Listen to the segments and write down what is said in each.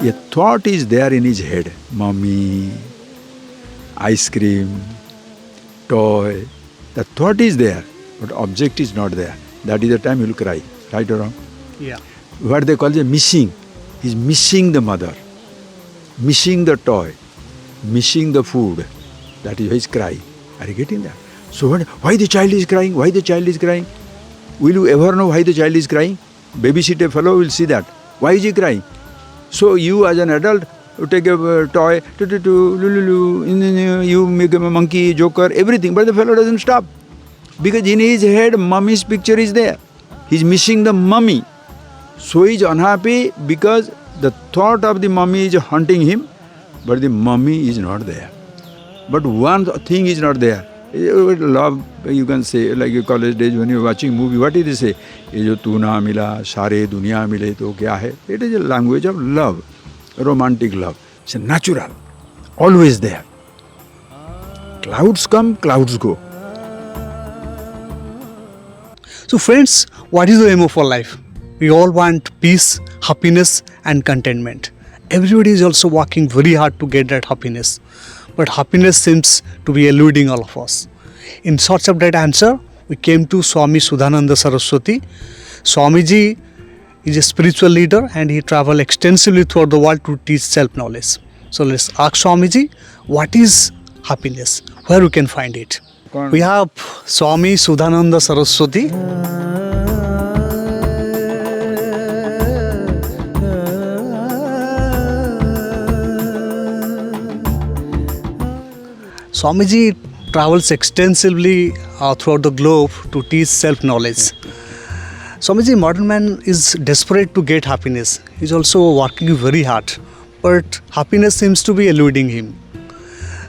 A thought is there in his head. Mommy, ice cream, toy. The thought is there, but object is not there. That is the time he will cry. Right or wrong? Yeah. What they call the missing. He's missing the mother, missing the toy, missing the food. That is why he's crying. Are you getting that? So why the child is crying? Why the child is crying? Will you ever know why the child is crying? Babysitter fellow will see that. Why is he crying? So you as an adult, you take a toy, you make him a monkey, joker, everything, but the fellow doesn't stop. Because in his head, mummy's picture is there. He's missing the mummy. So he's unhappy because the thought of the mummy is haunting him, but the mummy is not there. But one thing is not there. Love, you can say, like your college days when you're watching movie, what did they say? ये जो तू ना मिला, सारे दुनिया मिले तो क्या है? It is a language of love, romantic love. It's natural, always there. Clouds come, clouds go. So friends, what is the aim of our life? We all want peace, happiness and contentment. Everybody is also working very hard to get that happiness. But happiness seems to be eluding all of us. In search of that answer, we came to Swami Suddhananda Saraswati. Swamiji is a spiritual leader and he traveled extensively throughout the world to teach self-knowledge. So let's ask Swamiji, what is happiness? Where we can find it? We have Swami Suddhananda Saraswati. Swamiji travels extensively throughout the globe to teach self-knowledge. Swamiji, modern man is desperate to get happiness. He's also working very hard, but happiness seems to be eluding him.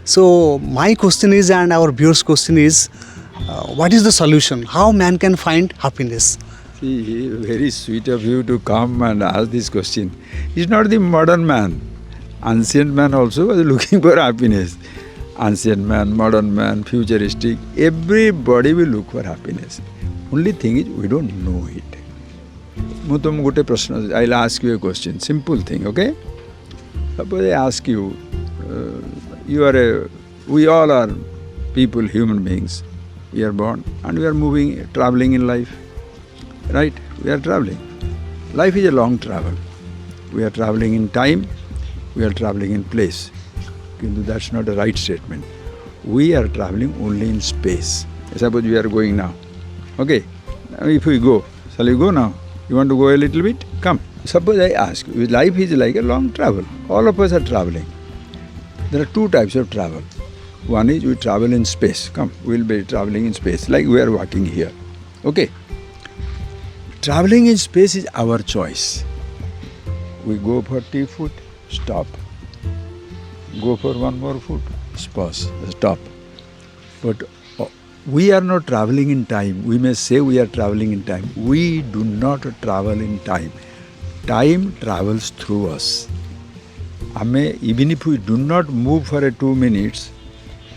So my question is, and our viewers' question is, what is the solution? How man can find happiness? See, very sweet of you to come and ask this question. He's not the modern man. Ancient man also was looking for happiness. Ancient man, modern man, futuristic, everybody will look for happiness. Only thing is, we don't know it. I'll ask you a question, simple thing, okay? Suppose I ask you, we all are people, human beings. We are born and we are moving, traveling in life, right? We are traveling. Life is a long travel. We are traveling in time, we are traveling in place. That's not a right statement. We are traveling only in space. Suppose we are going now. Okay, now if we go, shall we go now? You want to go a little bit? Come. Suppose I ask you, life is like a long travel. All of us are traveling. There are two types of travel. One is we travel in space. Come, we'll be traveling in space, like we are walking here. Okay. Traveling in space is our choice. We go for 30 foot, stop. Go for one more foot, pause, stop. But we are not traveling in time. We may say we are traveling in time. We do not travel in time. Time travels through us. Even if we do not move for 2 minutes,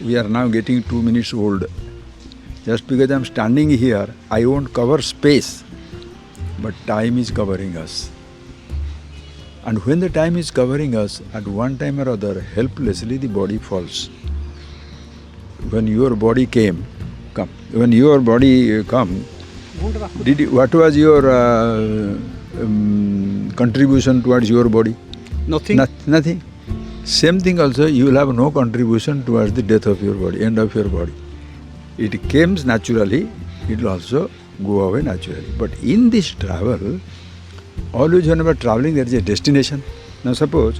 we are now getting 2 minutes old. Just because I am standing here, I won't cover space, but time is covering us. And when the time is covering us, at one time or other, helplessly the body falls. When your body come, what was your contribution towards your body? Nothing. Nothing. Same thing also, you will have no contribution towards the death of your body, end of your body. It comes naturally, it will also go away naturally. But in this travel, always whenever traveling, there is a destination. Now suppose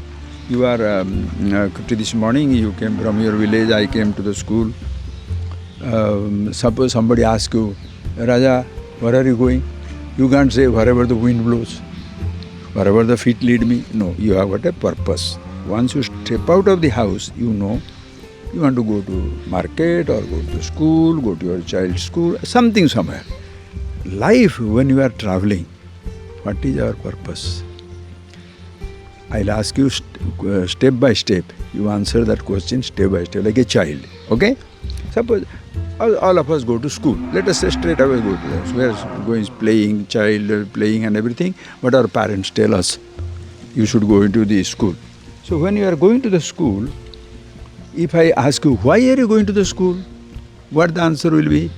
you are, to this morning you came from your village, I came to the school. Suppose somebody asks you, Raja, where are you going? You can't say wherever the wind blows, wherever the feet lead me. No, you have got a purpose. Once you step out of the house, you know you want to go to market or go to school, go to your child's school, something somewhere. Life, when you are traveling, what is our purpose? I'll ask you step by step. You answer that question step by step, like a child. Okay? Suppose all of us go to school. Let us say straight away go to us. We are going playing, child playing and everything. But our parents tell us, you should go into the school. So when you are going to the school, if I ask you, why are you going to the school? What the answer will be?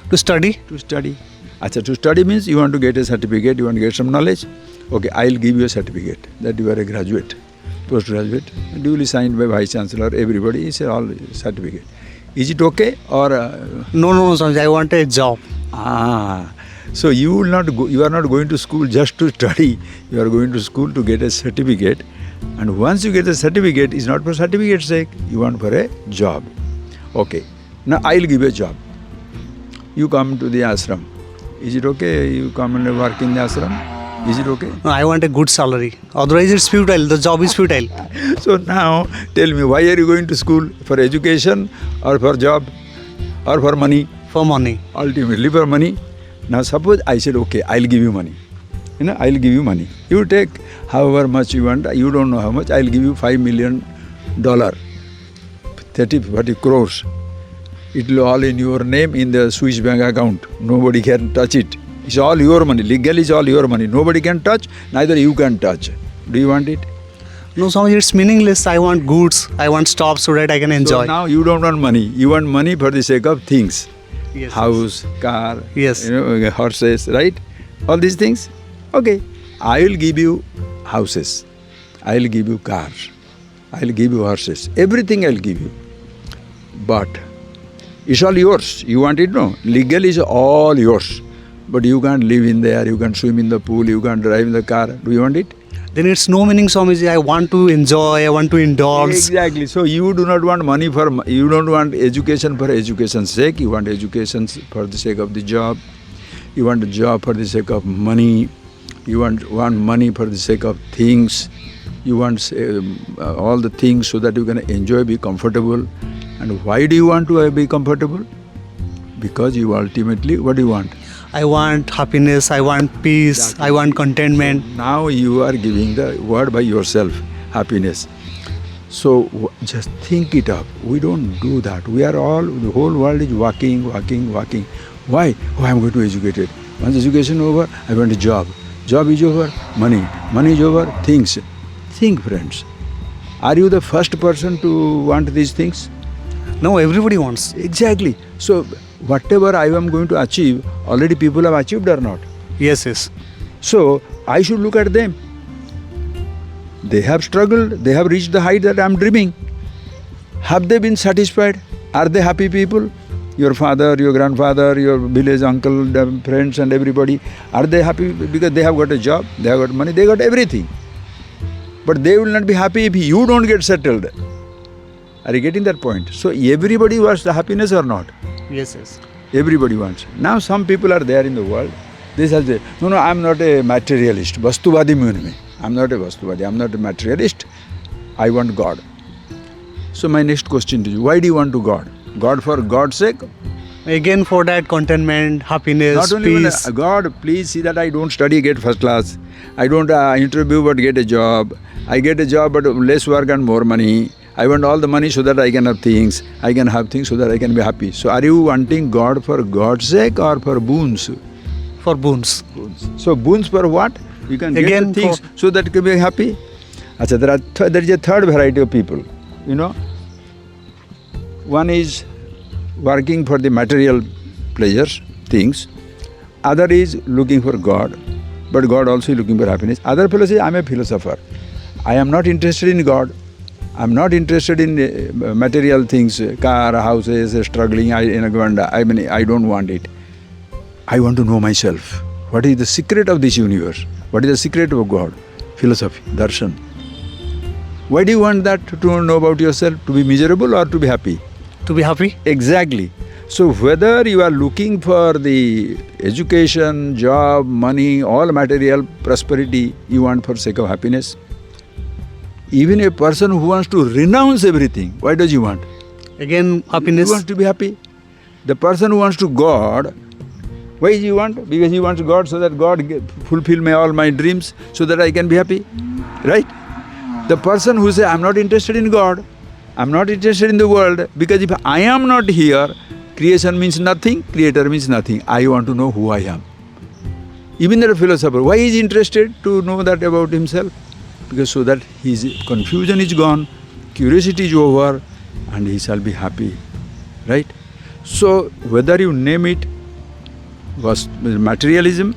To study. To study. Achha, to study means you want to get a certificate, you want to get some knowledge. Okay, I'll give you a certificate that you are a graduate, postgraduate, duly signed by Vice Chancellor, everybody is all certificate. Is it okay or? No, Swamiji, I want a job. So you will not go, you are not going to school just to study. You are going to school to get a certificate. And once you get a certificate, it's not for certificate's sake. You want for a job. Okay. Now I'll give you a job. You come to the ashram. Is it okay? You come and work in the ashram. Is it okay? No, I want a good salary. Otherwise, it's futile. The job is futile. So now, tell me, why are you going to school? For education or for job or for money? For money. Ultimately for money. Now suppose I said, okay, I'll give you money. I'll give you money. You take however much you want. You don't know how much. I'll give you $5 million. 40 crores. It will all in your name in the Swiss bank account. Nobody can touch it. It's all your money. Legally, it's all your money. Nobody can touch, neither you can touch. Do you want it? No, Swamiji, it's meaningless. I want goods. I want stuff so that I can enjoy. So now you don't want money. You want money for the sake of things. Yes. House, car, yes. Horses, right? All these things. Okay. I will give you houses. I will give you cars. I will give you horses. Everything I will give you. But it's all yours. You want it? No. Legal is all yours. But you can't live in there, you can't swim in the pool, you can't drive in the car. Do you want it? Then it's no meaning, Swamiji. I want to enjoy, I want to indulge. Exactly. So you do not want money for, you don't want education for education's sake. You want education for the sake of the job. You want a job for the sake of money. You want money for the sake of things. You want all the things so that you can enjoy, be comfortable. And why do you want to be comfortable? Because you ultimately, what do you want? I want happiness, I want peace, exactly. I want contentment. Now you are giving the word by yourself, happiness. So just think it up. We don't do that. We are all, the whole world is walking. Why? Oh, I am going to educate it. Once education over, I want a job. Job is over, money. Money is over, things. Think, friends. Are you the first person to want these things? No, everybody wants. Exactly. So whatever I am going to achieve, already people have achieved or not? Yes. So I should look at them. They have struggled, they have reached the height that I am dreaming. Have they been satisfied? Are they happy people? Your father, your grandfather, your village uncle, friends and everybody, are they happy because they have got a job, they have got money, they got everything. But they will not be happy if you don't get settled. Are you getting that point? So everybody wants the happiness or not? Yes. Everybody wants. Now some people are there in the world, they say, no, I am not a materialist. Vastuvadi mein. I am not a Vastuvadi, I am not a materialist. I want God. So my next question to you, why do you want to God? God for God's sake? Again for that contentment, happiness, not only peace. God, please see that I don't study, get first class. I don't interview but get a job. I get a job but less work and more money. I want all the money so that I can have things. I can have things so that I can be happy. So are you wanting God for God's sake or for boons? For boons. So boons for what? You can again get the things so that you can be happy. Achha, there is a third variety of people. One is working for the material pleasures, things. Other is looking for God, but God also is looking for happiness. Other fellow says, I am a philosopher. I am not interested in God. I am not interested in material things, car, houses, struggling. I don't want it. I want to know myself. What is the secret of this universe? What is the secret of God? Philosophy, darshan. Why do you want that, to know about yourself? To be miserable or to be happy? To be happy? Exactly. So whether you are looking for the education, job, money, all material prosperity you want for sake of happiness, even a person who wants to renounce everything, why does he want? Again, happiness. He wants to be happy. The person who wants to God, why does he want? Because he wants God so that God fulfill all my dreams so that I can be happy. Right? The person who says, I'm not interested in God, I'm not interested in the world, because if I am not here, creation means nothing, creator means nothing. I want to know who I am. Even the philosopher, why is he interested to know that about himself? Because so that his confusion is gone, curiosity is over, and he shall be happy. Right? So, whether you name it was materialism,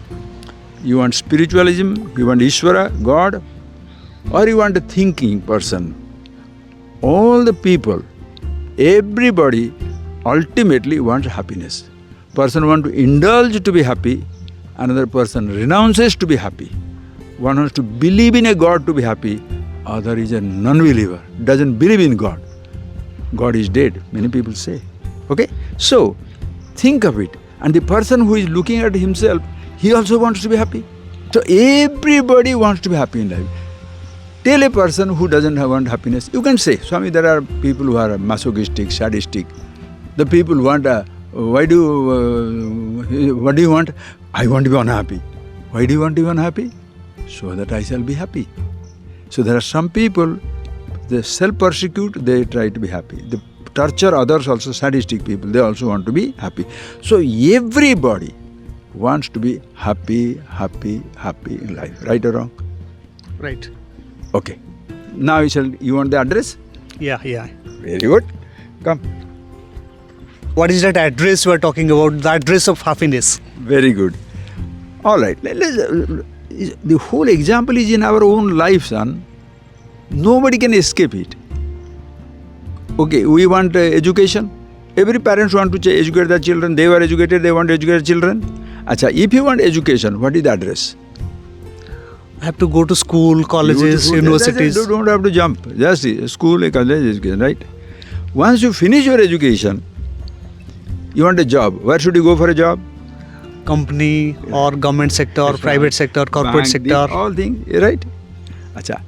you want spiritualism, you want Ishvara, God, or you want a thinking person, all the people, everybody ultimately wants happiness. Person wants to indulge to be happy, another person renounces to be happy. One wants to believe in a God to be happy, other is a non-believer, doesn't believe in God. God is dead, many people say. Okay? So, think of it. And the person who is looking at himself, he also wants to be happy. So, everybody wants to be happy in life. Tell a person who doesn't want happiness, you can say, Swami, there are people who are masochistic, sadistic. The people want, what do you want? I want to be unhappy. Why do you want to be unhappy? So that I shall be happy. So there are some people, they self-persecute, they try to be happy. They torture others also, sadistic people, they also want to be happy. So everybody wants to be happy, happy, happy in life. Right or wrong? Right. Okay. Now you want the address? Yeah. Very good. Come. What is that address we are talking about? The address of happiness. Very good. All right. The whole example is in our own life, son. Nobody can escape it. Okay, we want education. Every parents want to educate their children. They were educated, they want to educate their children. Acha, if you want education, what is the address? I have to go to school, colleges, universities. You don't have to jump. Just school, college, education, right? Once you finish your education, you want a job. Where should you go for a job? Company or government sector, private sector, corporate bank, sector. All things, right? Acha.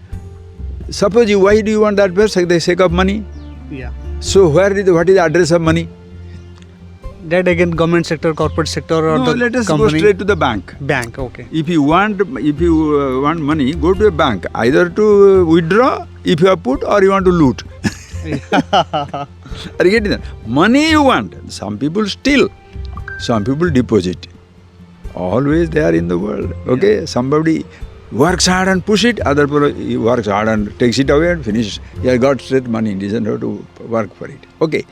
Suppose why do you want that for the sake of money? Yeah. So what is the address of money? That again, government sector, corporate sector, or No, the let us company. go straight to the bank. Bank, okay. If you want money, go to a bank. Either to withdraw, if you have put, or you want to loot. Are you getting that? Money you want. Some people steal. Some people deposit. Always they are in the world. Okay? Yeah. Somebody works hard and push it. Other people works hard and takes it away and finish. He has got straight money. He doesn't have to work for it. Okay.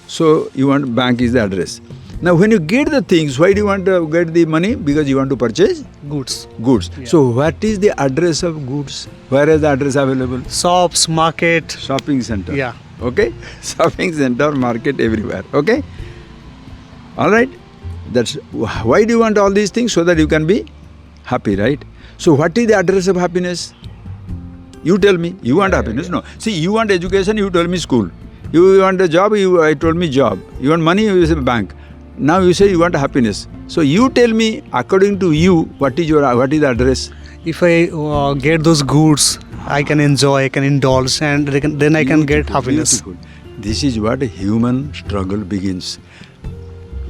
So you want bank is the address. Now when you get the things, why do you want to get the money? Because you want to purchase? Goods. Yeah. So what is the address of goods? Where is the address available? Shops, market. Shopping center. Yeah. Okay? Shopping center, market, everywhere. Okay? Alright? That's why do you want all these things? So that you can be happy, right? So what is the address of happiness? You tell me. You want happiness? No. See, you want education, you told me school. You want a job, I told me job. You want money, you say bank. Now you say you want happiness. So you tell me, according to you, what is the address? If I get those goods, I can enjoy, I can indulge, and then I can get happiness. Beautiful. This is what a human struggle begins.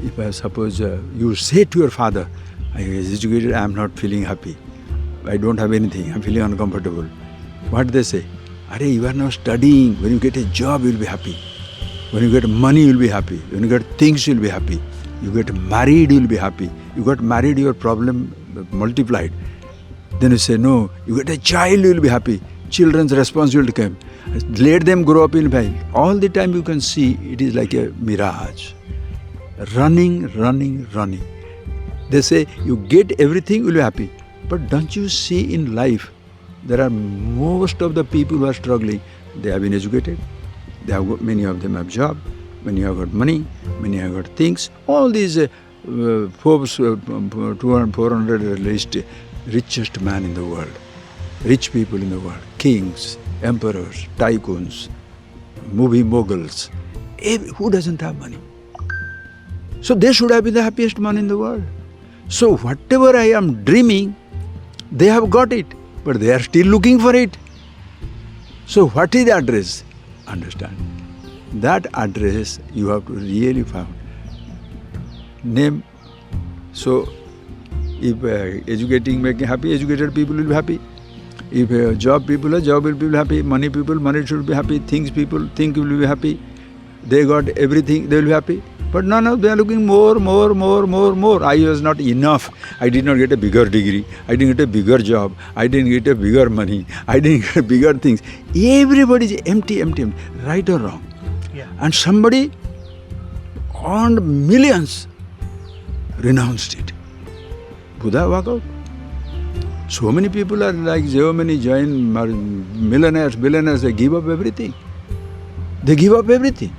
If I suppose you say to your father, I was educated, I am not feeling happy. I don't have anything, I am feeling uncomfortable. What they say? Are you are now studying. When you get a job, you will be happy. When you get money, you will be happy. When you get things, you will be happy. You get married, you will be happy. You got married, your problem multiplied. Then you say, no, you get a child, you will be happy. Children's responsibility came. Let them grow up in life. All the time you can see it is like a mirage. Running. They say, you get everything, you will be happy. But don't you see in life, there are most of the people who are struggling, they have been educated, many of them have job, many have got money, many have got things. All these Forbes 400 list richest man in the world, rich people in the world, kings, emperors, tycoons, movie moguls. Who doesn't have money? So they should have been the happiest man in the world. So whatever I am dreaming, they have got it. But they are still looking for it. So what is the address? Understand. That address you have to really find. Name. So if educating, making happy, educated people will be happy. If job people are job will be happy, money people, money should be happy, things people think will be happy. They got everything, they will be happy. But no, they are looking more. I was not enough. I did not get a bigger degree. I didn't get a bigger job. I didn't get a bigger money. I didn't get bigger things. Everybody is empty. Right or wrong? Yeah. And somebody earned millions, renounced it. Buddha walk out. So many people are like so many giant millionaires, billionaires, they give up everything. They give up everything.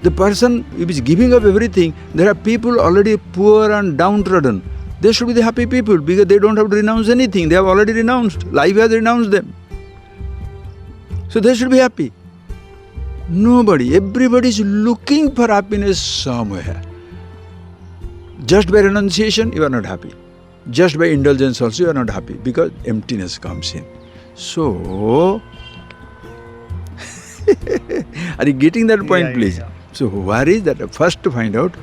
The person who is giving up everything, there are people already poor and downtrodden. They should be the happy people because they don't have to renounce anything. They have already renounced. Life has renounced them. So they should be happy. Nobody. Everybody is looking for happiness somewhere. Just by renunciation, you are not happy. Just by indulgence also, you are not happy because emptiness comes in. So, are you getting that point, please? Yeah. So, where is that? First to find out,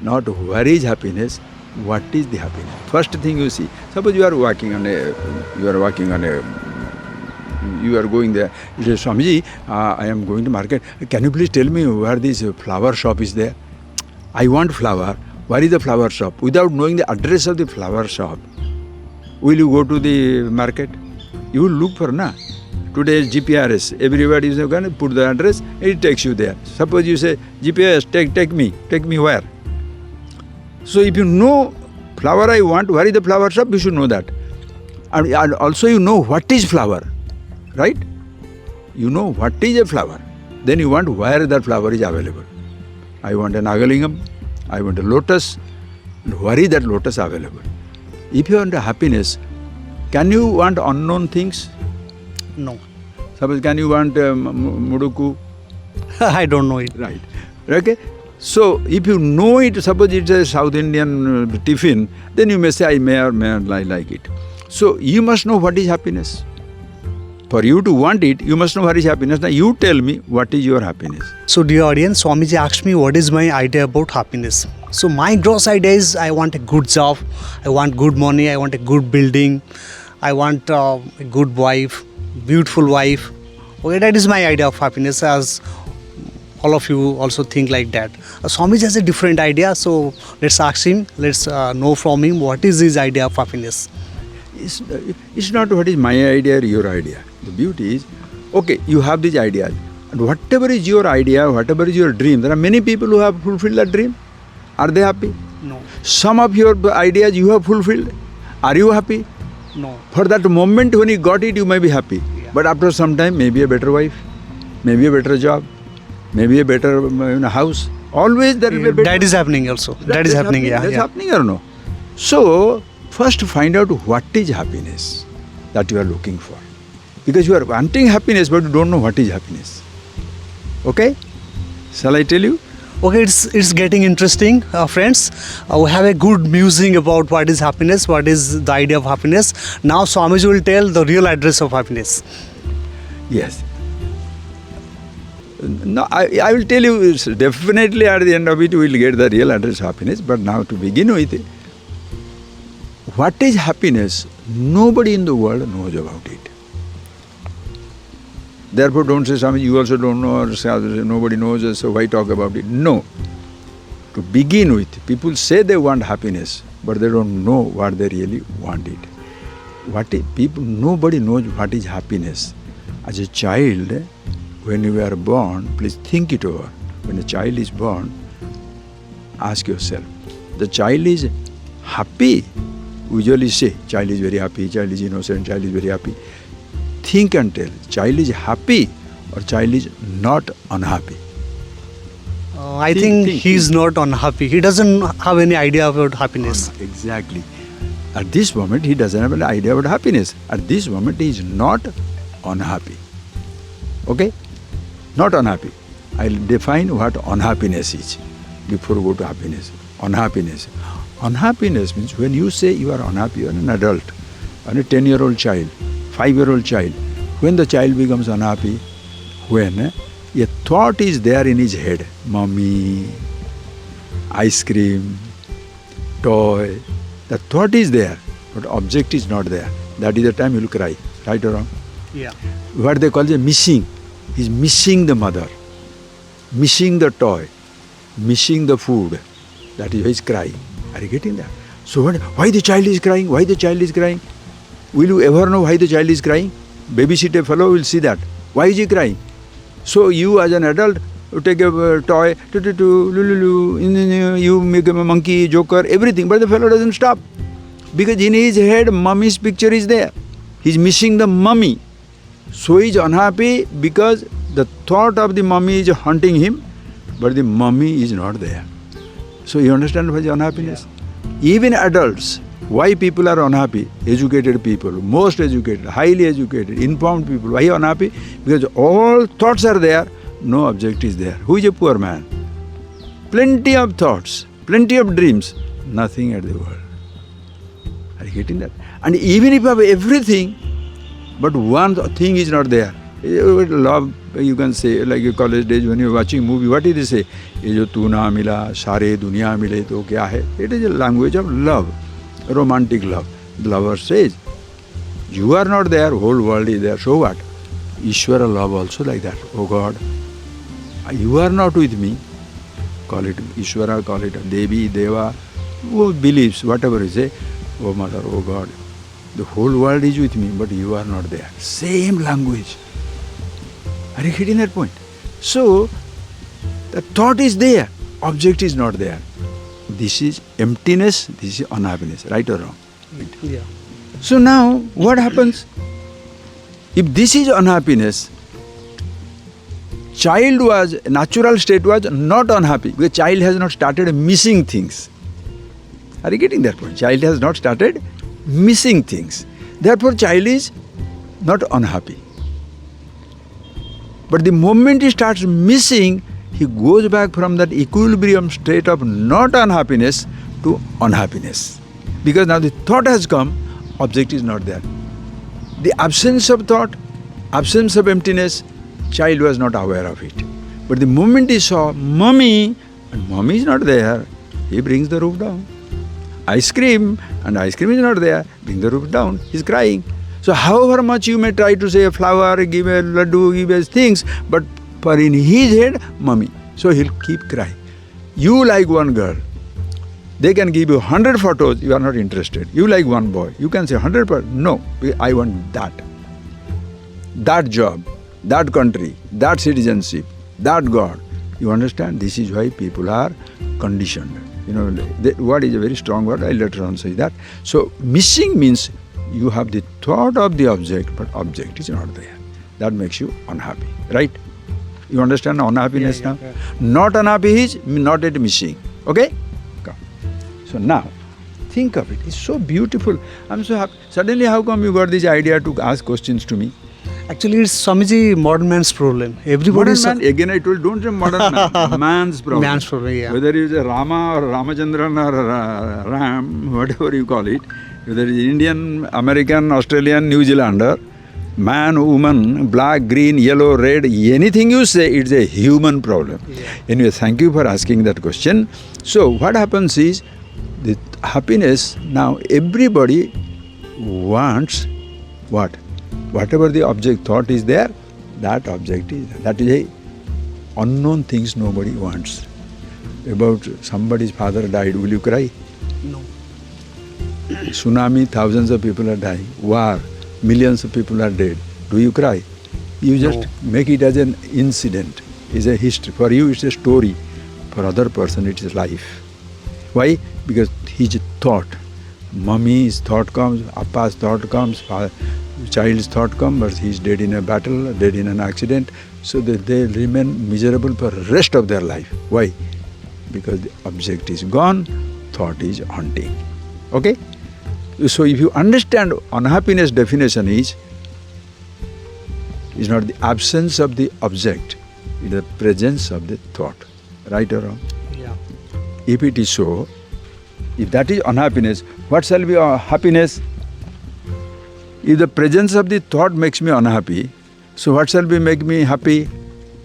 not where is happiness, what is the happiness. First thing you see, suppose you are going there. You say, Swamiji, I am going to market. Can you please tell me where this flower shop is there? I want flower. Where is the flower shop? Without knowing the address of the flower shop, will you go to the market? You will look for, na? Today is GPRS. Everybody is going to put the address, it takes you there. Suppose you say, GPS, take me where? So if you know flower I want, where is the flower shop, you should know that. And also you know what is flower, right? You know what is a flower. Then you want where that flower is available. I want a nagalingam, I want a lotus, and where is that lotus available? If you want a happiness, can you want unknown things? No. Suppose can you want muduku? I don't know it. Right. Okay. So if you know it, suppose it's a South Indian tiffin, then you may say I may or may not like it. So you must know what is happiness. For you to want it, you must know what is happiness. Now you tell me what is your happiness. So dear audience, Swamiji asked me what is my idea about happiness. So my gross idea is I want a good job, I want good money, I want a good building, I want a good wife, beautiful wife. Okay, that is my idea of happiness, as all of you also think like that. Swamiji has a different idea, so let's ask him, let's know from him what is his idea of happiness. It's not what is my idea or your idea. The beauty is, okay, you have this idea. And whatever is your idea, whatever is your dream, there are many people who have fulfilled that dream. Are they happy? No. Some of your ideas you have fulfilled. Are you happy? No. For that moment when you got it, you may be happy. Yeah. But after some time, maybe a better wife, maybe a better job, maybe a better house. Always there will be a better. That is happening also. That is happening, yeah. That's yeah. happening or no? So, first find out what is happiness that you are looking for. Because you are wanting happiness, but you don't know what is happiness. Okay? Shall I tell you? Okay, it's getting interesting, friends. We have a good musing about what is happiness, what is the idea of happiness. Now Swamiji will tell the real address of happiness. Yes. No, I will tell you, definitely at the end of it, we will get the real address of happiness. But now to begin with, what is happiness? Nobody in the world knows about it. Therefore, don't say, Swami, you also don't know, or say, nobody knows, so why talk about it? No. To begin with, people say they want happiness, but they don't know what they really want it. Nobody knows what is happiness. As a child, when you are born, please think it over. When a child is born, ask yourself, the child is happy? Usually say, child is very happy, child is innocent, child is very happy. Think and tell, child is happy or child is not unhappy? I think he is not unhappy. He doesn't have any idea about happiness. Exactly. At this moment, he doesn't have an idea about happiness. At this moment, he is not unhappy. Okay? Not unhappy. I'll define what unhappiness is before we go to happiness. Unhappiness. Unhappiness means when you say you are unhappy, you are an adult, and a 10-year-old child, 5-year-old child. When the child becomes unhappy, when a thought is there in his head, mommy, ice cream, toy, the thought is there, but object is not there. that is the time he will cry. Right or wrong? Yeah. What they call the missing. He's missing the mother, missing the toy, missing the food. That is why he's crying. Are you getting that? So why the child is crying? Why the child is crying? Will you ever know why the child is crying? Babysit a fellow will see that. Why is he crying? So you as an adult, you take a toy, you make a monkey, joker, everything, but the fellow doesn't stop. Because in his head, mummy's picture is there. He's missing the mummy. So he's unhappy because the thought of the mummy is haunting him, but the mummy is not there. So you understand what is unhappiness? Even adults, why people are unhappy? Educated people, most educated, highly educated, informed people. Why unhappy? Because all thoughts are there, no object is there. Who is a poor man? Plenty of thoughts, plenty of dreams, nothing at the world. Are you getting that? And even if you have everything, but one thing is not there. Love, you can say, like your college days when you're watching movie, what did they say? Ye jo tu na mila, sare duniya mile to kya hai? It is a language of love, romantic love. The lover says, you are not there, whole world is there, so what? Ishvara love also like that. Oh God, you are not with me. Call it Ishvara, call it Devi, Deva, who believes, whatever you say. Oh Mother, oh God, the whole world is with me, but you are not there. Same language. Are you getting that point? So, the thought is there, object is not there. This is emptiness, this is unhappiness, right or wrong? Yeah. So now, what happens? If this is unhappiness, natural state was not unhappy, because child has not started missing things. Are you getting that point? Child has not started missing things. Therefore, child is not unhappy. But the moment he starts missing, he goes back from that equilibrium state of not unhappiness to unhappiness. Because now the thought has come, object is not there. The absence of thought, absence of emptiness, child was not aware of it. But the moment he saw mummy, and mummy is not there, he brings the roof down. Ice cream, and ice cream is not there, bring the roof down, he's crying. So however much you may try to say a flower, give a laddu, give a things, but for in his head, mummy. So he'll keep crying. You like one girl, they can give you 100 photos, you are not interested. You like one boy, you can say 100%, no, I want that. That job, that country, that citizenship, that God. You understand? This is why people are conditioned. You know, the word is a very strong word, I'll later on say that. So, missing means you have the thought of the object, but object is not there. That makes you unhappy, right? You understand unhappiness now? Yeah. Not unhappy is not yet missing, okay? Come. So now, think of it, it's so beautiful. I'm so happy. Suddenly, how come you got this idea to ask questions to me? Actually, it's Swamiji, modern man's problem. Everybody modern man, again I told, don't say modern man, man's problem. Man's problem, yeah. Whether it's a Rama or Ramachandran or Ram, whatever you call it, whether it's Indian, American, Australian, New Zealander, man, woman, black, green, yellow, red, anything you say, it's a human problem. Yeah. Anyway, thank you for asking that question. So, what happens is, the happiness, now everybody wants what? Whatever the object thought is there, that object is there. That is a unknown things nobody wants. About somebody's father died, will you cry? No. Tsunami, thousands of people are dying. War, millions of people are dead. Do you cry? You just make it as an incident. It's a history. For you, it's a story. For other person, it is life. Why? Because his thought. Mummy's thought comes, Appa's thought comes, child's thought comes, but he's dead in a battle, dead in an accident. So that they remain miserable for the rest of their life. Why? Because the object is gone, thought is haunting. Okay? So if you understand unhappiness definition is not the absence of the object, it is the presence of the thought. Right or wrong? Yeah. If it is so, if that is unhappiness, what shall be happiness? If the presence of the thought makes me unhappy, so what shall be make me happy?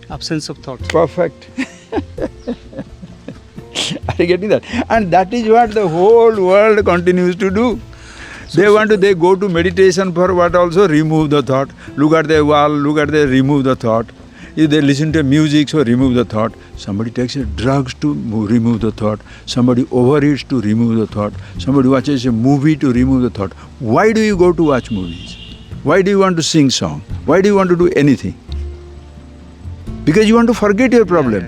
Absence of thought. Perfect. Are you getting that? And that is what the whole world continues to do. They go to meditation for what also? Remove the thought. Look at the wall, remove the thought. If they listen to music, so remove the thought. Somebody takes drugs to remove the thought. Somebody overeats to remove the thought. Somebody watches a movie to remove the thought. Why do you go to watch movies? Why do you want to sing song? Why do you want to do anything? Because you want to forget your problem.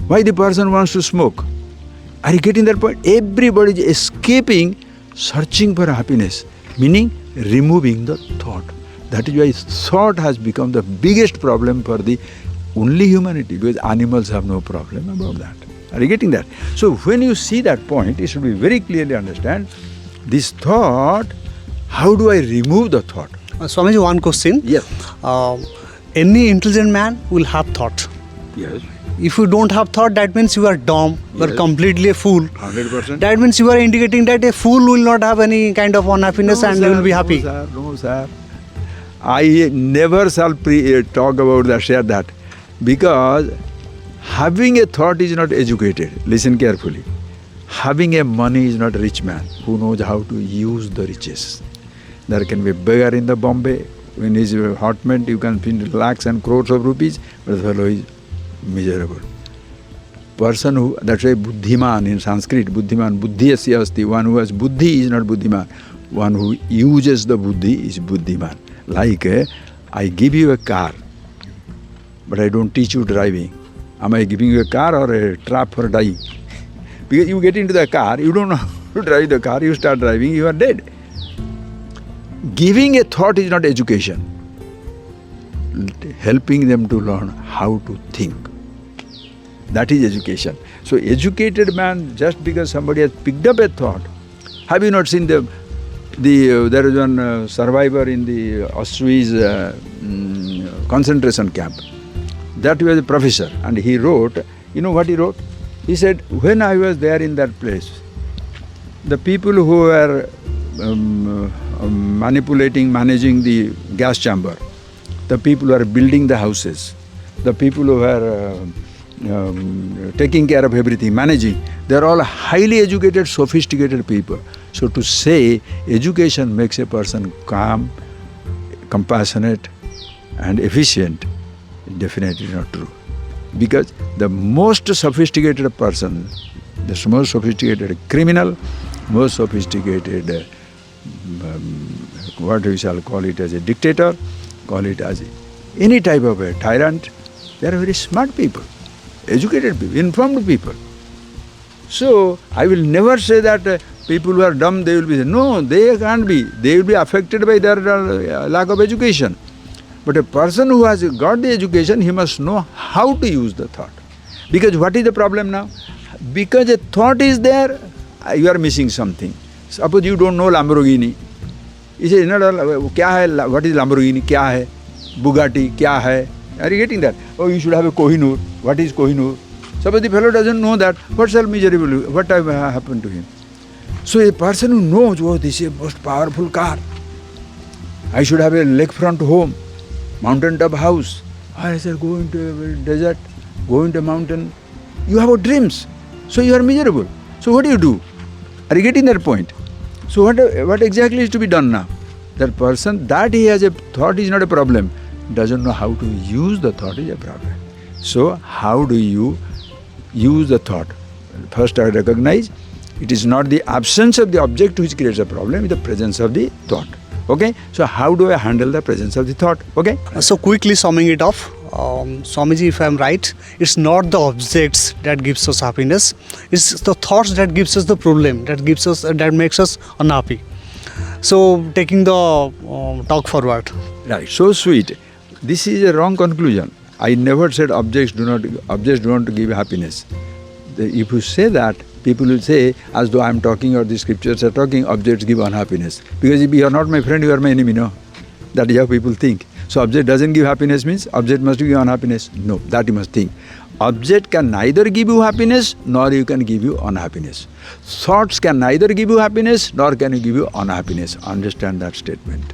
Why the person wants to smoke? Are you getting that point? Everybody is escaping, searching for happiness, meaning removing the thought. That is why thought has become the biggest problem for the only humanity, because animals have no problem about that. Are you getting that? So when you see that point, you should be very clearly understand this thought, how do I remove the thought? Swamiji, one question. Yes. Any intelligent man will have thought. Yes. If you don't have thought, that means you are dumb, you are Yes. completely a fool. 100%. That means you are indicating that a fool will not have any kind of unhappiness and sir, will be happy. No, sir. I never shall talk about that, share that. Because having a thought is not educated. Listen carefully. Having a money is not a rich man who knows how to use the riches. There can be a beggar in the Bombay. When he's a hot man, you can find lakhs and crores of rupees, but the fellow is miserable. Person who, that's why buddhiman in Sanskrit, buddhiman, buddhiyasya asti, one who has buddhi is not buddhiman. One who uses the buddhi is buddhiman. Like, I give you a car, but I don't teach you driving. Am I giving you a car or a trap for dying? Because you get into the car, you don't know how to drive the car, you start driving, you are dead. Giving a thought is not education. Helping them to learn how to think. That is education. So educated man, just because somebody has picked up a thought. Have you not seen there is one survivor in the Auschwitz concentration camp. That was a professor, and he wrote, you know what he wrote? He said, when I was there in that place, the people who were managing the gas chamber, the people who are building the houses, the people who are taking care of everything, managing, they are all highly educated, sophisticated people. So to say education makes a person calm, compassionate and efficient, definitely not true. Because the most sophisticated person, the most sophisticated criminal, most sophisticated, what we shall call it as a dictator, call it as any type of a tyrant, they are very smart people, educated people, informed people. So I will never say that people who are dumb, they will be, no, they can't be. They will be affected by their lack of education. But a person who has got the education, he must know how to use the thought. Because what is the problem now? Because a thought is there, you are missing something. Suppose you don't know Lamborghini. You say, kya hai, what is Lamborghini? Kya hai? Bugatti, kya hai? Are you getting that? Oh, you should have a Kohinoor. What is Kohinoor? Suppose the fellow doesn't know that, what shall miserable, what have happened to him? So a person who knows, oh, this is a most powerful car. I should have a lakefront home, mountain-top house. I said, go into a desert, go into a mountain. You have dreams, so you are miserable. So what do? Are you getting that point? So what exactly is to be done now? That person, that he has a thought is not a problem. Doesn't know how to use the thought is a problem. So how do you use the thought? First I recognize it is not the absence of the object which creates a problem, it's the presence of the thought. Okay? So how do I handle the presence of the thought? Okay? So quickly summing it off, Swamiji, if I am right, it's not the objects that gives us happiness, it's the thoughts that gives us the problem, that makes us unhappy. So taking the talk forward. Right, so sweet. This is a wrong conclusion. I never said objects do not give happiness. If you say that, people will say, as though I am talking or the scriptures are talking, objects give unhappiness. Because if you are not my friend, you are my enemy, no? That is how people think. So object doesn't give happiness means object must give you unhappiness. No, that you must think. Object can neither give you happiness nor you can give you unhappiness. Thoughts can neither give you happiness nor can you give you unhappiness. Understand that statement.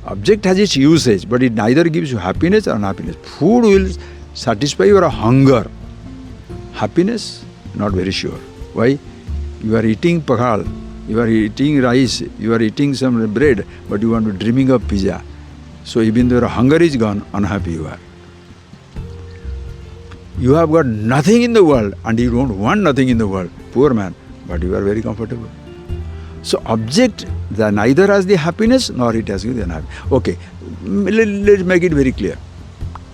Object has its usage, but it neither gives you happiness or unhappiness. Food will satisfy your hunger. Happiness, not very sure. Why? You are eating pakhal, You are eating rice, you are eating some bread, but you want to dreaming of pizza. So even though your hunger is gone, unhappy you are. You have got nothing in the world and you don't want nothing in the world. Poor man, but you are very comfortable. So object that neither has the happiness nor it has the unhappiness. Okay, let's make it very clear.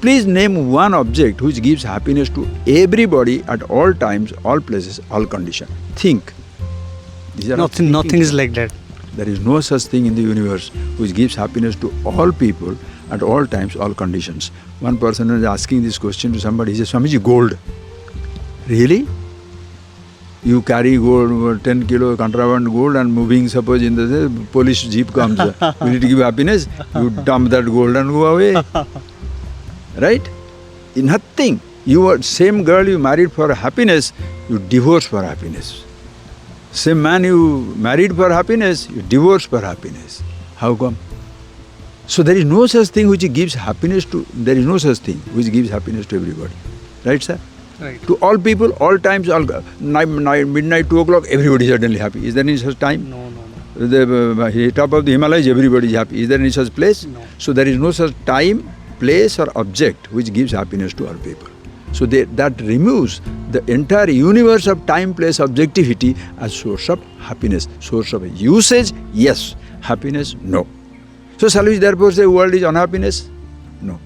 Please name one object which gives happiness to everybody at all times, all places, all conditions. Think. These are Nothing is like that. There is no such thing in the universe which gives happiness to all people at all times, all conditions. One person was asking this question to somebody. He said, Swamiji, gold. Really? You carry gold, 10 kilo contraband gold and moving, suppose in the police jeep comes. Will it give happiness? You dump that gold and go away. Right? Nothing. You are same girl you married for happiness, you divorce for happiness. Same man you married for happiness, you divorce for happiness. How come? So there is no such thing which gives happiness to, there is no such thing which gives happiness to everybody. Right, sir? Right. To all people, all times, all midnight, 2 o'clock, everybody is suddenly happy. Is there any such time? No. The top of the Himalayas, everybody is happy. Is there any such place? No. So there is no such time, place or object which gives happiness to all people. So that removes the entire universe of time, place, objectivity as source of happiness. Source of usage, yes. Happiness, no. So shall we therefore say world is unhappiness? No.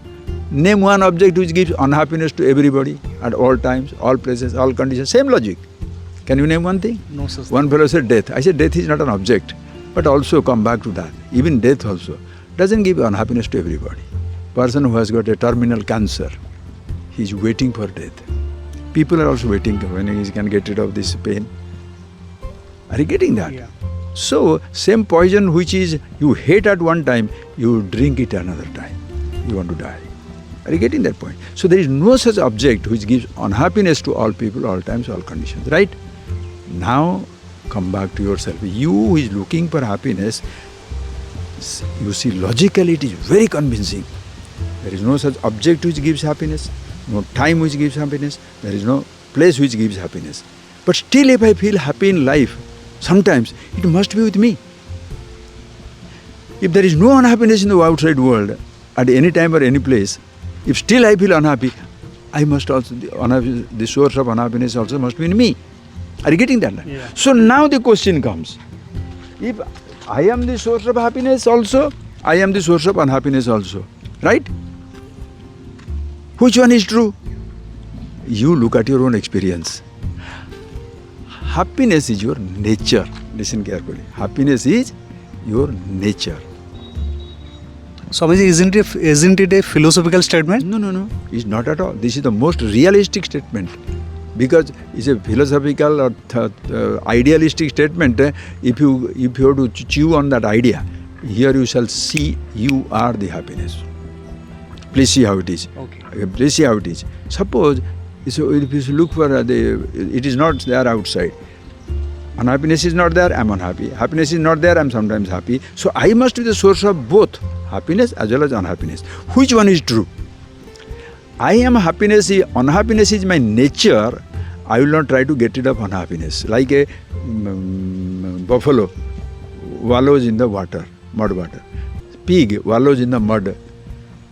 Name one object which gives unhappiness to everybody at all times, all places, all conditions. Same logic. Can you name one thing? No such One fellow said death. I said death is not an object. But also come back to that. Even death also doesn't give unhappiness to everybody. Person who has got a terminal cancer, he is waiting for death. People are also waiting when he can get rid of this pain. Are you getting that? Yeah. So, same poison which is you hate at one time, you drink it another time. You want to die. Are you getting that point? So there is no such object which gives unhappiness to all people, all times, all conditions. Right? Now, come back to yourself. You who is looking for happiness, you see logically it is very convincing. There is no such object which gives happiness, no time which gives happiness, there is no place which gives happiness. But still if I feel happy in life, sometimes it must be with me. If there is no unhappiness in the outside world, at any time or any place, if still I feel unhappy, I must also, the source of unhappiness also must be in me. Are you getting that? Yeah. So now the question comes, if I am the source of happiness also, I am the source of unhappiness also, right? Which one is true? You look at your own experience. Happiness is your nature. Listen carefully. Happiness is your nature. Swamiji, isn't it a philosophical statement? No. It's not at all. This is the most realistic statement. Because it's a philosophical or idealistic statement. If you have to chew on that idea, here you shall see you are the happiness. Please see how it is. Okay. Please see how it is. Suppose, so if you look for it is not there outside. Unhappiness is not there, I am unhappy. Happiness is not there, I am sometimes happy. So I must be the source of both happiness as well as unhappiness. Which one is true? I am happiness, unhappiness is my nature. I will not try to get rid of unhappiness. Like a buffalo wallows in the water, mud water. Pig wallows in the mud.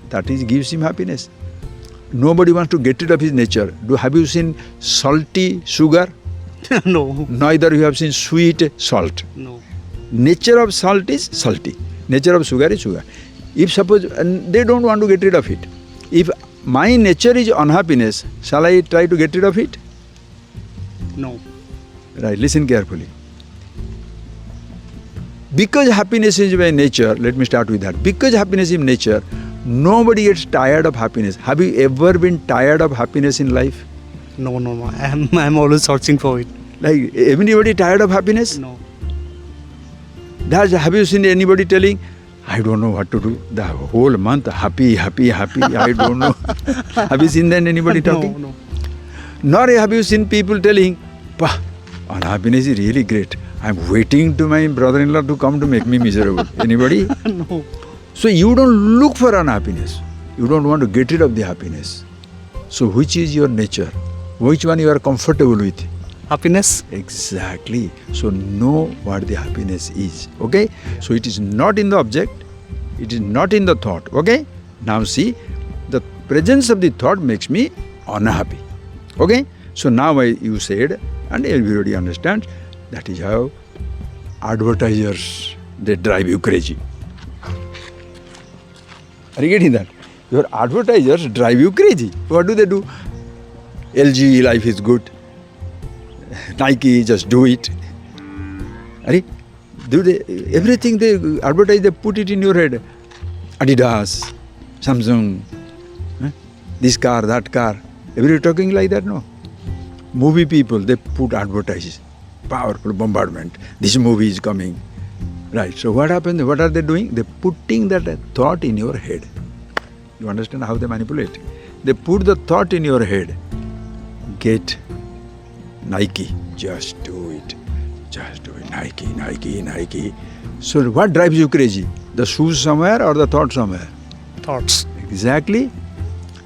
That is gives him happiness. Nobody wants to get rid of his nature. Have you seen salty sugar? No. Neither you have seen sweet salt. No. Nature of salt is salty. Nature of sugar is sugar. If suppose, and they don't want to get rid of it. If my nature is unhappiness, shall I try to get rid of it? No. Right, listen carefully. Because happiness is by nature, let me start with that. Because happiness is nature, nobody gets tired of happiness. Have you ever been tired of happiness in life? No. I'm always searching for it. Like, anybody tired of happiness? No. Have you seen anybody telling, I don't know what to do, the whole month, happy, I don't know. Have you seen then anybody talking? No. Nor have you seen people telling, unhappiness is really great. I'm waiting to my brother-in-law to come to make me miserable. Anybody? No. So you don't look for unhappiness. You don't want to get rid of the happiness. So which is your nature? Which one you are comfortable with? happiness. Exactly. So know what the happiness is. Okay? So it is not in the object, it is not in the thought. Okay? Now see, the presence of the thought makes me unhappy. Okay? So now you said, and everybody understands, that is how advertisers, they drive you crazy. Are you getting that? Your advertisers drive you crazy. What do they do? LG, life is good. Nike, just do it. Are do they, everything they advertise, they put it in your head. Adidas, Samsung, this car, that car. Everybody talking like that, no? Movie people, they put advertises. Powerful bombardment. This movie is coming. Right. So what happens? What are they doing? They're putting that thought in your head. You understand how they manipulate? They put the thought in your head. Get Nike. Just do it. Just do it. Nike, Nike, Nike. So what drives you crazy? The shoes somewhere or the thought somewhere? Thoughts. Exactly.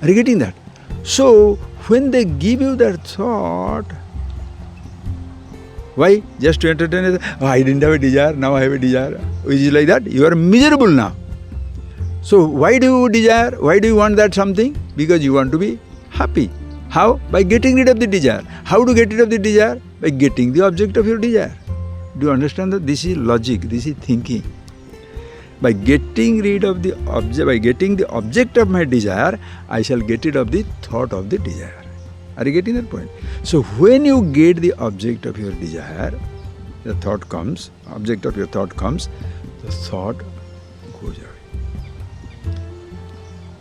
Are you getting that? So when they give you that thought, why? Just to entertain it. Oh, I didn't have a desire, now I have a desire. Is it like that? You are miserable now. So why do you desire? Why do you want that something? Because you want to be happy. How? By getting rid of the desire. How to get rid of the desire? By getting the object of your desire. Do you understand that? This is logic, this is thinking. By getting rid of the object, by getting the object of my desire, I shall get rid of the thought of the desire. Are you getting that point? So when you get the object of your desire, the thought comes, object of your thought comes, the thought goes away.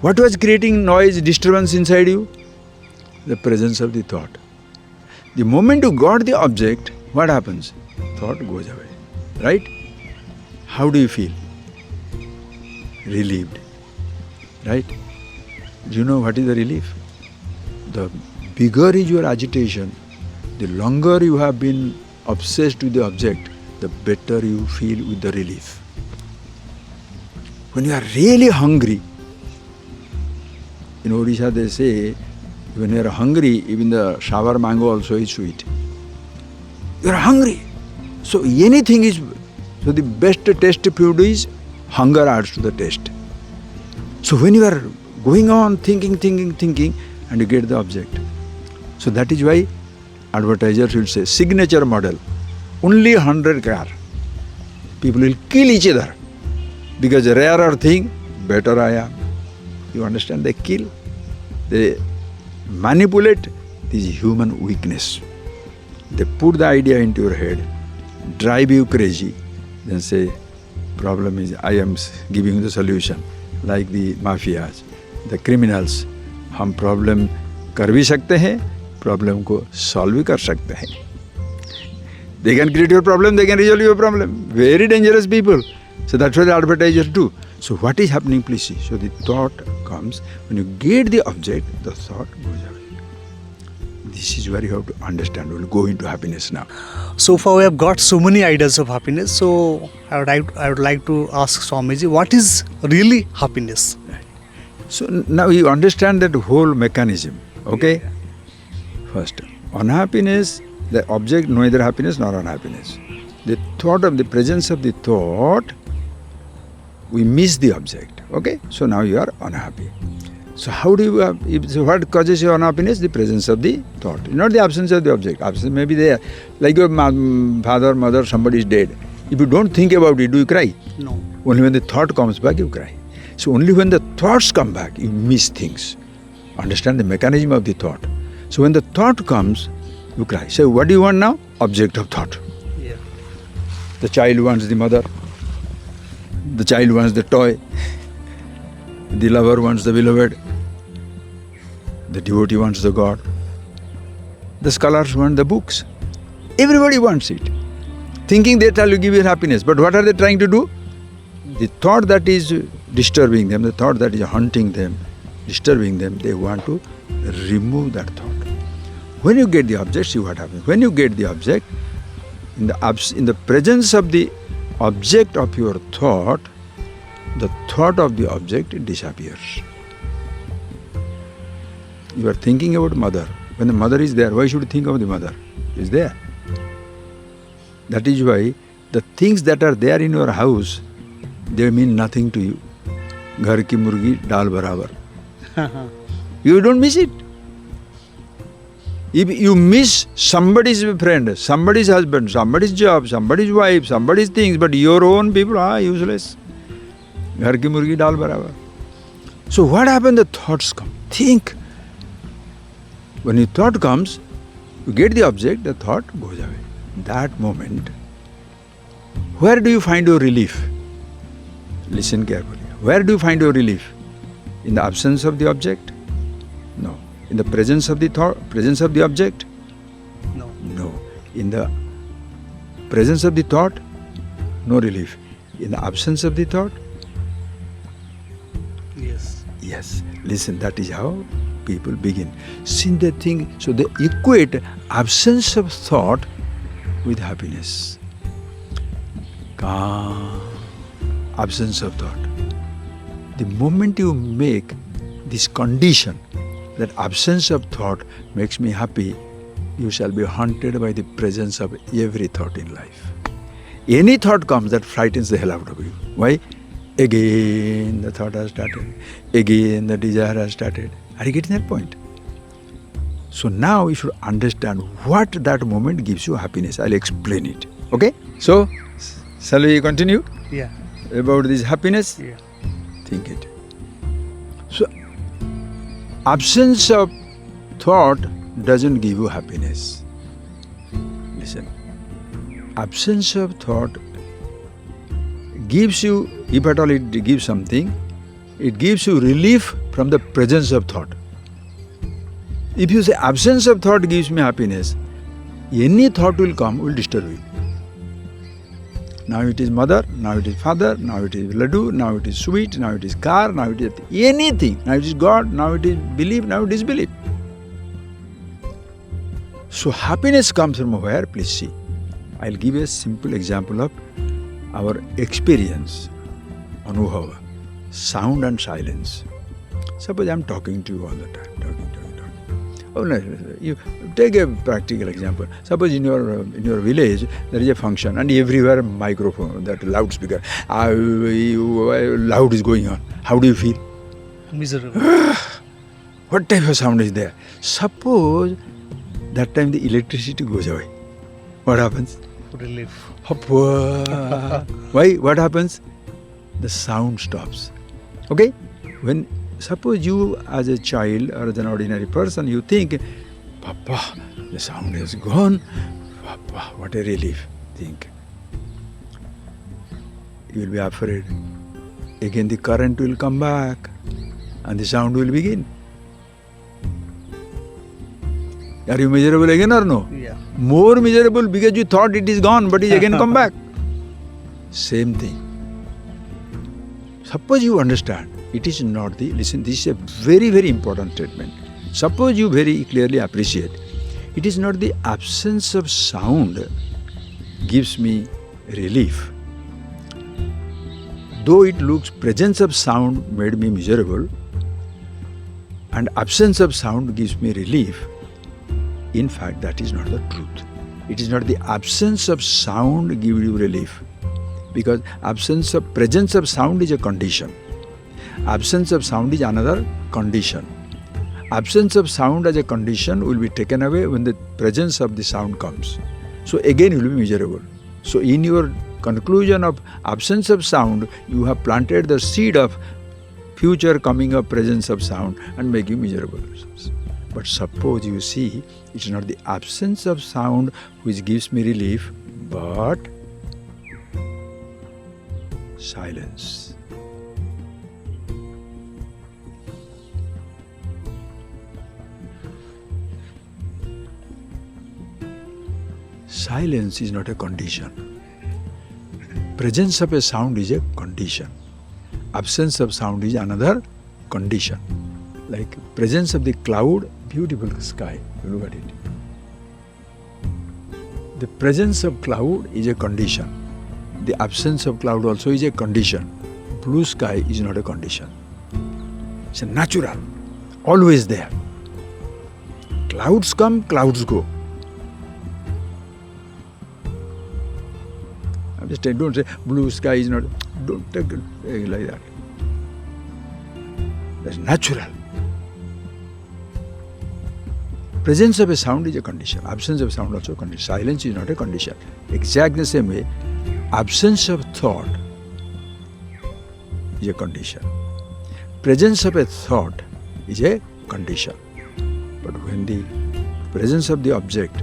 What was creating noise, disturbance inside you? The presence of the thought. The moment you got the object, what happens? Thought goes away. Right? How do you feel? Relieved. Right? Do you know what is the relief? The bigger is your agitation, the longer you have been obsessed with the object, the better you feel with the relief. When you are really hungry, in Odisha they say, when you are hungry, even the sour mango also is sweet. You are hungry. So anything is, so the best taste food is hunger adds to the taste. So when you are going on thinking, and you get the object. So that is why advertisers will say, signature model, only 100 car. People will kill each other. Because rarer thing, better I am. You understand? They kill. They manipulate. This is human weakness. They put the idea into your head, drive you crazy, then say, problem is, I am giving you the solution. Like the mafias, the criminals, हम problem कर भी सकते हैं, problem को solve भी कर सकते हैं. They can create your problem, they can resolve your problem. Very dangerous people. So that's what the advertisers do. So what is happening, please see. So the thought comes, when you get the object, the thought goes away. This is where you have to understand. We'll go into happiness now. So far we have got so many ideas of happiness. So I would like to ask Swamiji, what is really happiness? Right. So now you understand that whole mechanism. Okay? First, unhappiness, the object neither happiness nor unhappiness. The thought of the presence of the thought, we miss the object. Okay? So now you are unhappy. So how do you, so what causes your unhappiness? The presence of the thought, not the absence of the object. Absence may be there. Like your father, mother, somebody is dead. If you don't think about it, do you cry? No. Only when the thought comes back, you cry. So only when the thoughts come back, you miss things. Understand the mechanism of the thought. So when the thought comes, you cry. So what do you want now? Object of thought. Yeah. The child wants the mother. The child wants the toy. The lover wants the beloved. The devotee wants the God. The scholars want the books. Everybody wants it. Thinking that will give you happiness. But what are they trying to do? The thought that is disturbing them, the thought that is haunting them, disturbing them, they want to remove that thought. When you get the object, see what happens. When you get the object, in the presence of the object of your thought, the thought of the object disappears. You are thinking about mother. When the mother is there, why should you think of the mother? is there. That is why the things that are there in your house, they mean nothing to you. Ghar ki murgi dal barabar. You don't miss it. If you miss somebody's friend, somebody's husband, somebody's job, somebody's wife, somebody's things, but your own people are useless. Ghar ki murgi dal barabar. So what happens? The thoughts come. Think. When your thought comes, you get the object, the thought goes away. That moment, where do you find your relief? Listen carefully. Where do you find your relief? In the absence of the object? No. In the presence of the thought, presence of the object? No. No. In the presence of the thought? No relief. In the absence of the thought? Yes. Yes. Listen, that is how people begin. Since they think, so they equate absence of thought with happiness. Calm. Absence of thought. The moment you make this condition that absence of thought makes me happy, you shall be haunted by the presence of every thought in life. Any thought comes that frightens the hell out of you. Why? Again the thought has started. Again the desire has started. Are you getting that point? So now you should understand what that moment gives you happiness. I'll explain it. Okay? So, shall we continue? Yeah. About this happiness? Yeah. Think it. So, absence of thought doesn't give you happiness. Listen. Absence of thought gives you, if at all it gives something, it gives you relief from the presence of thought. If you say absence of thought gives me happiness, any thought will come, will disturb you. Now it is mother, now it is father, now it is laddu, now it is sweet, now it is car, now it is anything. Now it is God, now it is belief, now it is disbelief. So happiness comes from where? Please see. I'll give a simple example of our experience, anubhava, sound and silence. Suppose I'm talking to you all the time, talking. Oh no, you take a practical example. Suppose in your village there is a function and everywhere microphone, that loudspeaker, loud is going on. How do you feel? Miserable. What type of sound is there? Suppose that time the electricity goes away. What happens? Relief. Why? What happens? The sound stops. Okay? When suppose you as a child or as an ordinary person, you think, Papa, the sound is gone. Papa, what a relief. Think. You will be afraid. Again the current will come back and the sound will begin. Are you miserable again or no? Yeah. More miserable because you thought it is gone but it again come back. Same thing. Suppose you understand. It is not the, listen, this is a very, very important statement. Suppose you very clearly appreciate, it is not the absence of sound gives me relief. Though it looks presence of sound made me miserable and absence of sound gives me relief, in fact that is not the truth. It is not the absence of sound gives you relief, because presence of sound is a condition. Absence of sound is another condition. Absence of sound as a condition will be taken away when the presence of the sound comes. So again you will be miserable. So in your conclusion of absence of sound, you have planted the seed of future coming of presence of sound and make you miserable. But suppose you see, it's not the absence of sound which gives me relief, but silence. Silence is not a condition. Presence of a sound is a condition. Absence of sound is another condition. Like presence of the cloud, beautiful sky. You look at it. The presence of cloud is a condition. The absence of cloud also is a condition. Blue sky is not a condition. It's a natural, always there. Clouds come, clouds go. Just don't say blue sky is not. Don't take it like that. That's natural. Presence of a sound is a condition. Absence of sound also a condition. Silence is not a condition. Exactly the same way, absence of thought is a condition. Presence of a thought is a condition. But when the presence of the object,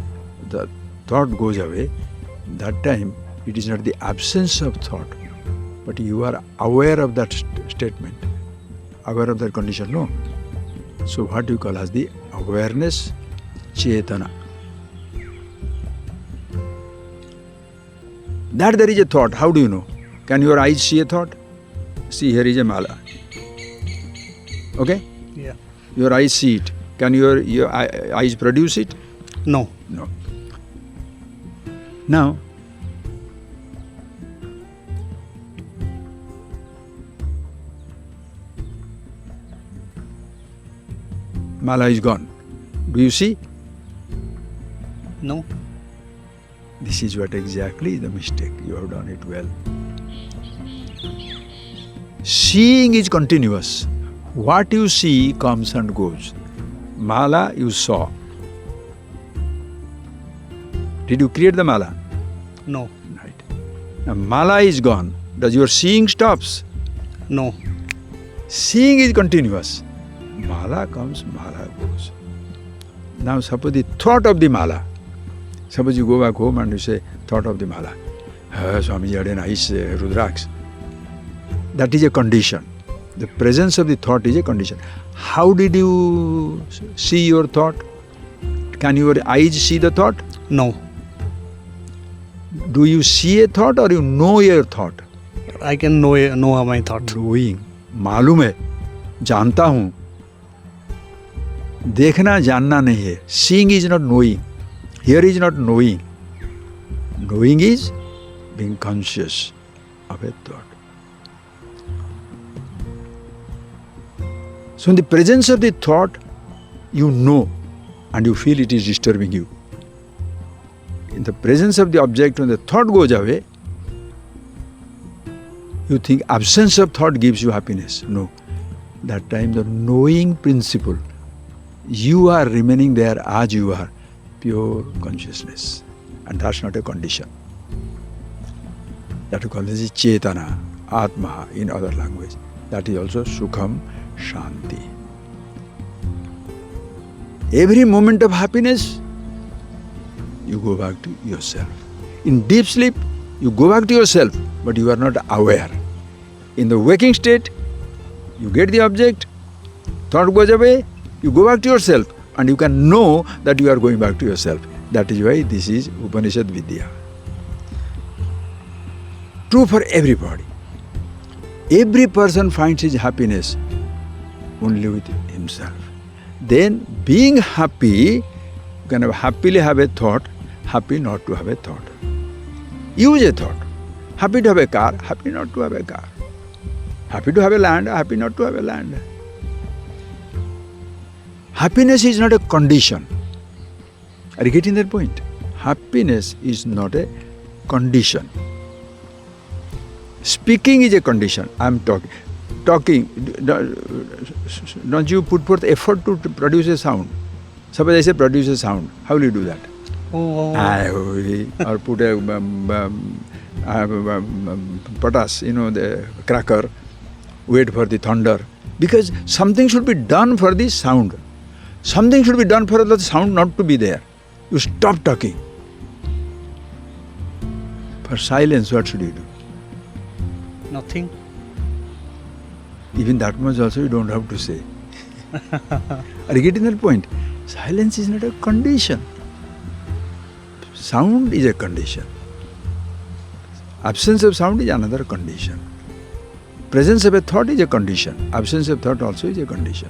the thought goes away, that time it is not the absence of thought, but you are aware of that statement, aware of that condition. No. So what you call as the awareness, chetana. That there is a thought, how do you know? Can your eyes see a thought? See, here is a mala. Okay? Yeah. Your eyes see it. Can your eyes produce it? No. No. Now, mala is gone. Do you see? No. This is what exactly the mistake. You have done it well. Seeing is continuous. What you see comes and goes. Mala you saw. Did you create the mala? No. Right. Now mala is gone. Does your seeing stops? No. Seeing is continuous. Mala comes, mala goes. Now suppose the thought of the mala. Suppose you go back home and you say, thought of the mala. Swamiji had a nice Rudraksh. That is a condition. The presence of the thought is a condition. How did you see your thought? Can your eyes see the thought? No. Do you see a thought or you know your thought? I can know my thought. Knowing. मालूम है, जानता हूँ. देखना जानना नहीं है. Seeing is not knowing. Here is not knowing. Knowing is being conscious of a thought. So in the presence of the thought, you know and you feel it is disturbing you. In the presence of the object, when the thought goes away, you think absence of thought gives you happiness. No. That time the knowing principle, you are remaining there as you are, pure consciousness. And that's not a condition. That we call this is Chetana, Atma in other language. That is also Sukham, Shanti. Every moment of happiness, you go back to yourself. In deep sleep, you go back to yourself, but you are not aware. In the waking state, you get the object, thought goes away, you go back to yourself, and you can know that you are going back to yourself. That is why this is Upanishad Vidya. True for everybody. Every person finds his happiness only with himself. Then, being happy, you can happily have a thought, happy not to have a thought. Use a thought. Happy to have a car, happy not to have a car. Happy to have a land, happy not to have a land. Happiness is not a condition. Are you getting that point? Happiness is not a condition. Speaking is a condition. I am talking. Don't you put forth effort to produce a sound? Suppose I say produce a sound. How will you do that? Or put a potash, the cracker, wait for the thunder. Because something should be done for the sound. Something should be done for the sound not to be there. You stop talking. For silence, what should you do? Nothing. Even that much also you don't have to say. Are you getting that point? Silence is not a condition. Sound is a condition. Absence of sound is another condition. Presence of a thought is a condition. Absence of thought also is a condition.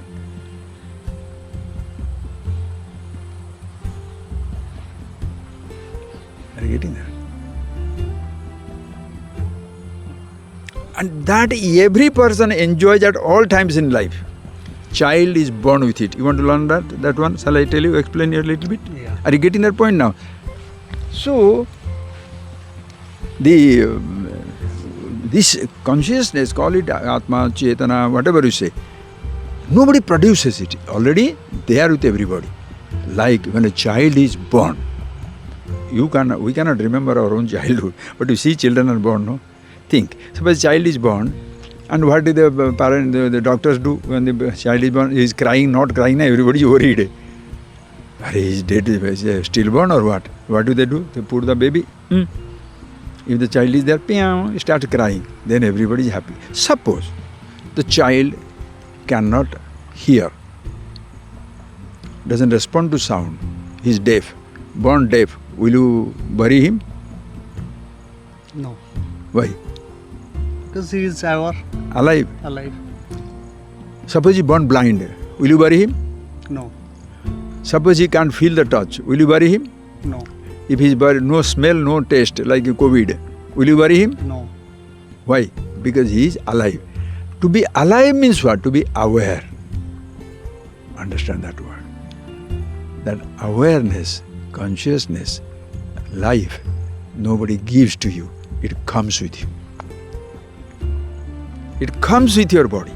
Are you getting that? And that every person enjoys at all times in life. Child is born with it. You want to learn that one? Shall I tell you, explain you a little bit? Yeah. Are you getting that point now? So, The this consciousness, call it Atma, Chetana, whatever you say, nobody produces it. Already there with everybody. Like when a child is born, we cannot remember our own childhood, but you see children are born, no? Think, suppose child is born, and what do the doctors do when the child is born? He is crying, not crying, everybody is worried. He is dead, is he stillborn or what? What do? They put the baby. If the child is there, he starts crying, then everybody is happy. Suppose the child cannot hear, doesn't respond to sound, he is deaf, born deaf, will you bury him? No. Why? Because he is Alive. alive. Suppose he born blind, will you bury him? No. Suppose he can't feel the touch, will you bury him? No. If he is buried, no smell, no taste, like COVID, will you bury him? No. Why? Because he is alive. To be alive means what? To be aware. Understand that word. That awareness, consciousness, life, nobody gives to you. It comes with you. It comes with your body.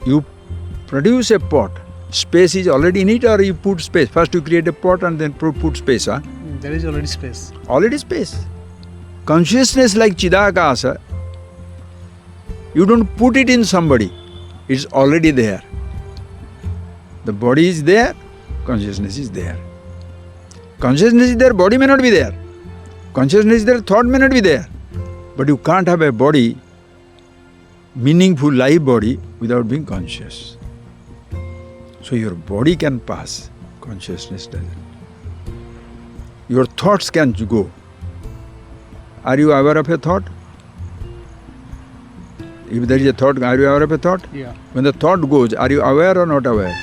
You produce a pot. Space is already in it, or you put space? First you create a pot and then put space. Huh? There is already space. Already space. Consciousness like Chidakasa, you don't put it in somebody. It's already there. The body is there, consciousness is there. Consciousness is there, body may not be there. Consciousness is there, thought may not be there. But you can't have a body, meaningful live body, without being conscious. So your body can pass, consciousness doesn't. Your thoughts can go. Are you aware of a thought? If there is a thought, are you aware of a thought? Yeah. When the thought goes, are you aware or not aware?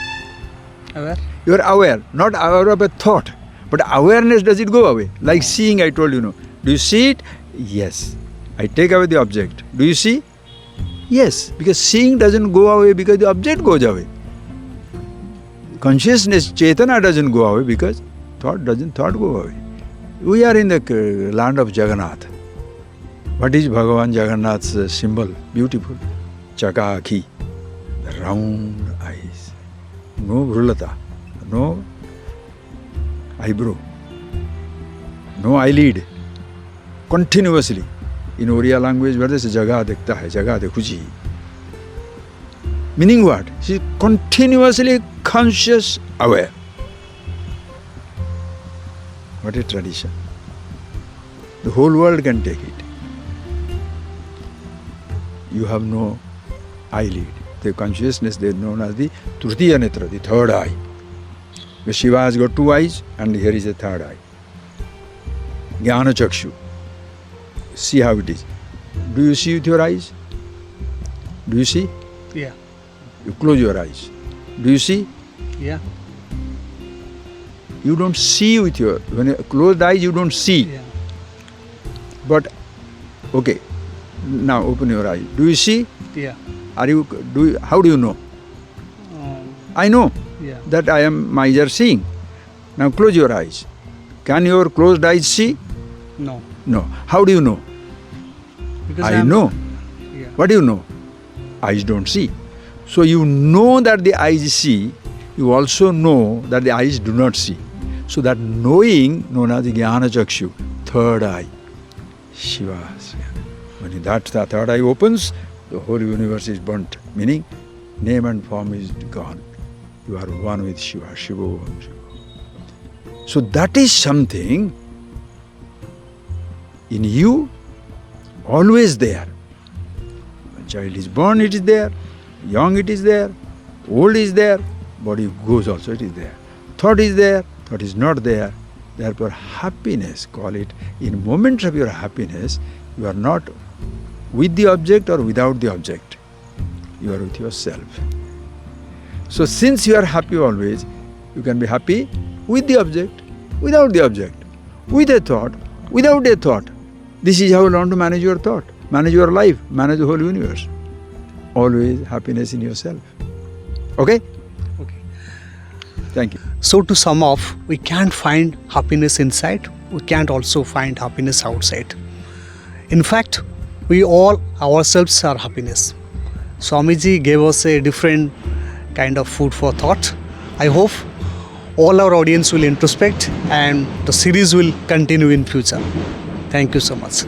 Aware? You are aware, not aware of a thought. But awareness, does it go away? Like seeing, I told you, no. Do you see it? Yes. I take away the object. Do you see? Yes. Because seeing doesn't go away because the object goes away. Consciousness, Chetana doesn't go away because thought go away. We are in the land of Jagannath. What is Bhagavan Jagannath's symbol? Beautiful. Chakakhi, the round eyes. No vrulata, no eyebrow, no eyelid. Continuously. In Oriya language, where there is jaga dekhta hai, jaga dekhuji. Meaning what? She is continuously conscious, aware. What a tradition. The whole world can take it. You have no eyelid. The consciousness they are known as the Tritiya Netra, the third eye. The Shiva has got two eyes and here is a third eye. Jnana Chakshu. See how it is. Do you see with your eyes? Do you see? Yeah. You close your eyes. Do you see? Yeah. You don't see with your, when you close eyes you don't see. Yeah. But, okay, now open your eyes. Do you see? Yeah. How do you know? I know Yeah. that I am my eyes are seeing. Now close your eyes. Can your closed eyes see? No. No. How do you know? Because I know. Yeah. What do you know? Eyes don't see. So you know that the eyes see, you also know that the eyes do not see. So that knowing, known as the Jnana Chakshu, third eye, Shiva. When that third eye opens, the whole universe is burnt. Meaning, name and form is gone. You are one with Shiva, Shiva. So that is something in you, always there. When child is born, it is there. Young, it is there. Old is there. Body goes also, it is there. Thought is there. Thought is not there. Therefore, happiness, call it. In moments of your happiness, you are not with the object or without the object. You are with yourself. So since you are happy always, you can be happy with the object, without the object, with a thought, without a thought. This is how you learn to manage your thought, manage your life, manage the whole universe. Always happiness in yourself. Okay? Okay. Thank you. So to sum up, we can't find happiness inside, we can't also find happiness outside. In fact, we all ourselves are happiness. Swamiji gave us a different kind of food for thought. I hope all our audience will introspect and the series will continue in future. Thank you so much.